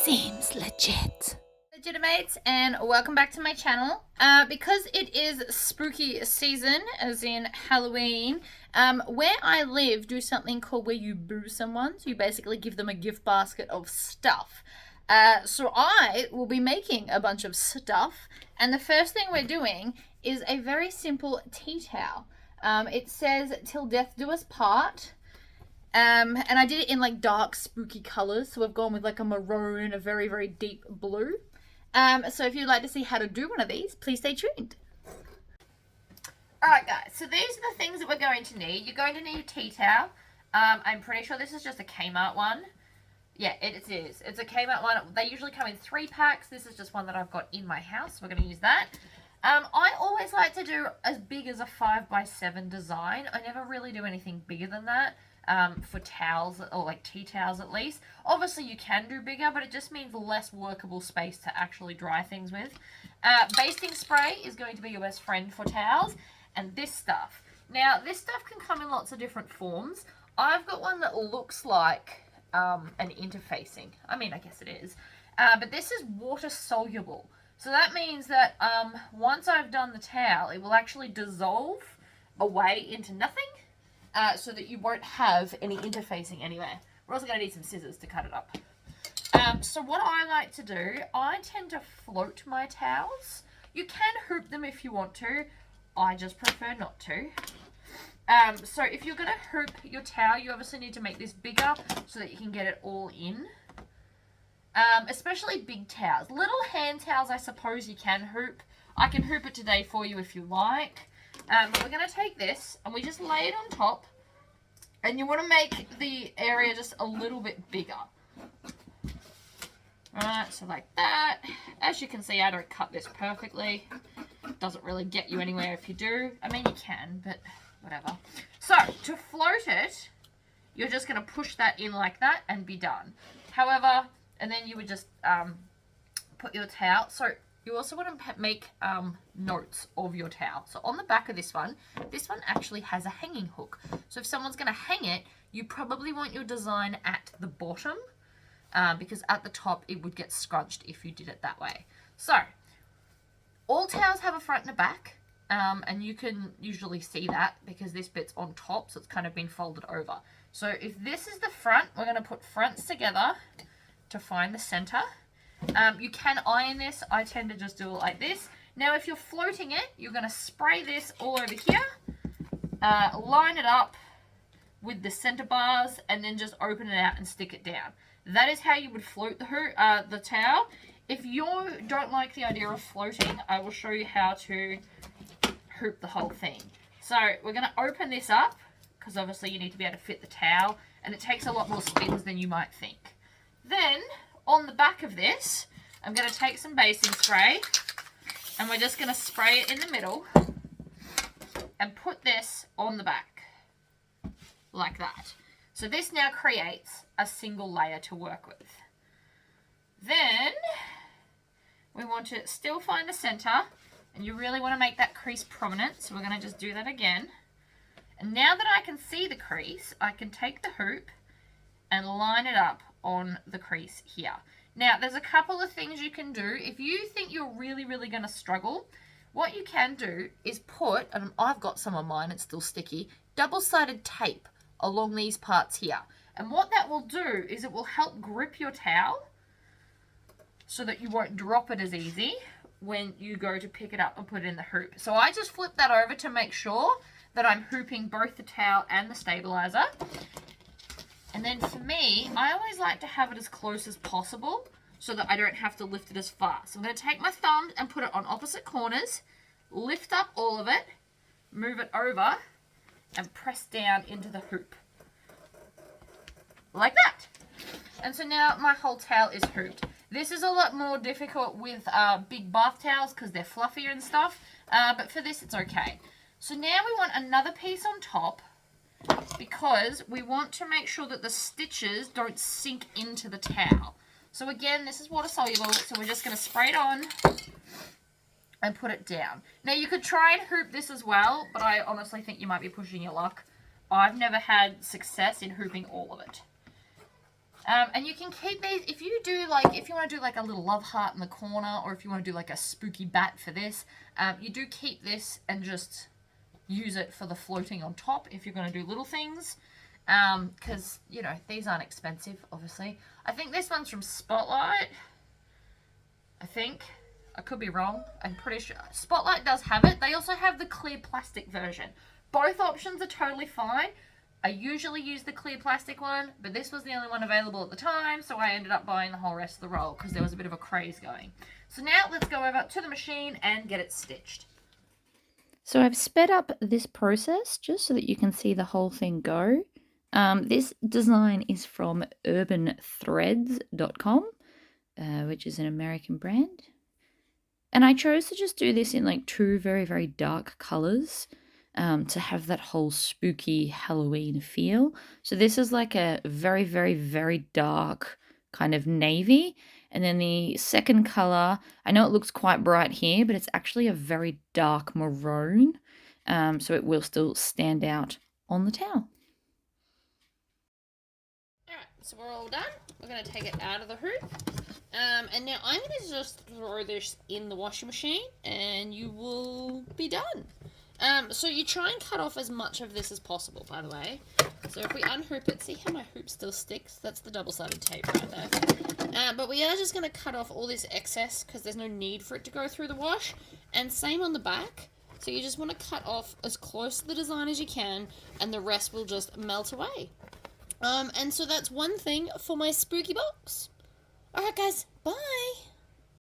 Seems legit. Legitimates, and welcome back to my channel. Because it is spooky season, as in Halloween, where I live do something called where you boo someone. So you basically give them a gift basket of stuff. So I will be making a bunch of stuff, and the first thing we're doing is a very simple tea towel. It says "Till death do us part." And I did it in like dark spooky colors, so I've gone with like a maroon, a very, very deep blue. So if you'd like to see how to do one of these, please stay tuned. Alright guys, so these are the things that we're going to need. You're going to need a tea towel. I'm pretty sure this is just a Kmart one. Yeah, it is. It's a Kmart one. They usually come in 3 packs. This is just one that I've got in my house. We're going to use that. I always like to do as big as a 5x7 design. I never really do anything bigger than that. For towels, or like tea towels at least. Obviously you can do bigger, but it just means less workable space to actually dry things with. Basting spray is going to be your best friend for towels. And this stuff. Now, this stuff can come in lots of different forms. I've got one that looks like an interfacing. I mean, I guess it is. But this is water soluble. So that means that once I've done the towel, it will actually dissolve away into nothing. So that you won't have any interfacing anywhere. We're also going to need some scissors to cut it up. So what I like to do, I tend to float my towels. You can hoop them if you want to. I just prefer not to. So if you're going to hoop your towel, you obviously need to make this bigger so that you can get it all in. Especially big towels. Little hand towels, I suppose you can hoop. I can hoop it today for you if you like. But we're going to take this and we just lay it on top, and you want to make the area just a little bit bigger. Alright, so like that. As you can see, I don't cut this perfectly. Doesn't really get you anywhere if you do. I mean, you can, but whatever. So, to float it, you're just going to push that in like that and be done. However, and then you would just put your towel. So, you also want to make notes of your towel. So on the back of this one actually has a hanging hook. So if someone's going to hang it, you probably want your design at the bottom because at the top it would get scrunched if you did it that way. So all towels have a front and a back, and you can usually see that because this bit's on top, so it's kind of been folded over. So if this is the front, we're going to put fronts together to find the center. You can iron this. I tend to just do it like this. Now, if you're floating it, you're going to spray this all over here, line it up with the center bars, and then just open it out and stick it down. That is how you would float the towel. If you don't like the idea of floating, I will show you how to hoop the whole thing. So we're going to open this up, because obviously you need to be able to fit the towel, and it takes a lot more spins than you might think. Then, on the back of this, I'm going to take some basting spray, and we're just going to spray it in the middle and put this on the back like that. So this now creates a single layer to work with. Then we want to still find the center, and you really want to make that crease prominent, so we're going to just do that again. And now that I can see the crease, I can take the hoop and line it up on the crease here. Now, there's a couple of things you can do. If you think you're really, really going to struggle, what you can do is put, and I've got some of mine, it's still sticky, double-sided tape along these parts here. And what that will do is it will help grip your towel so that you won't drop it as easy when you go to pick it up and put it in the hoop. So I just flip that over to make sure that I'm hooping both the towel and the stabilizer. And then for me, I always like to have it as close as possible so that I don't have to lift it as far. So I'm going to take my thumb and put it on opposite corners, lift up all of it, move it over, and press down into the hoop. Like that. And so now my whole towel is hooped. This is a lot more difficult with big bath towels because they're fluffier and stuff. But for this, it's okay. So now we want another piece on top, because we want to make sure that the stitches don't sink into the towel. So again, this is water soluble, so we're just going to spray it on and put it down. Now you could try and hoop this as well, but I honestly think you might be pushing your luck. I've never had success in hooping all of it. And you can keep these, if you do like, if you want to do like a little love heart in the corner, or if you want to do like a spooky bat for this, you do keep this and just use it for the floating on top if you're going to do little things. Because, you know, these aren't expensive, obviously. I think this one's from Spotlight. I think. I could be wrong. I'm pretty sure. Spotlight does have it. They also have the clear plastic version. Both options are totally fine. I usually use the clear plastic one, but this was the only one available at the time, so I ended up buying the whole rest of the roll because there was a bit of a craze going. So now let's go over to the machine and get it stitched. So I've sped up this process just so that you can see the whole thing go. This design is from urbanthreads.com, which is an American brand. And I chose to just do this in like two very, very dark colors to have that whole spooky Halloween feel. So this is like a very, very, very dark kind of navy. And then the second color, I know it looks quite bright here, but it's actually a very dark maroon. So it will still stand out on the towel. Alright, so we're all done. We're going to take it out of the hoop. And now I'm going to just throw this in the washing machine and you will be done. So you try and cut off as much of this as possible, by the way. So if we unhoop it, see how my hoop still sticks? That's the double-sided tape right there. But we are just going to cut off all this excess because there's no need for it to go through the wash. And same on the back. So you just want to cut off as close to the design as you can and the rest will just melt away. And so that's one thing for my spooky box. Alright guys, bye!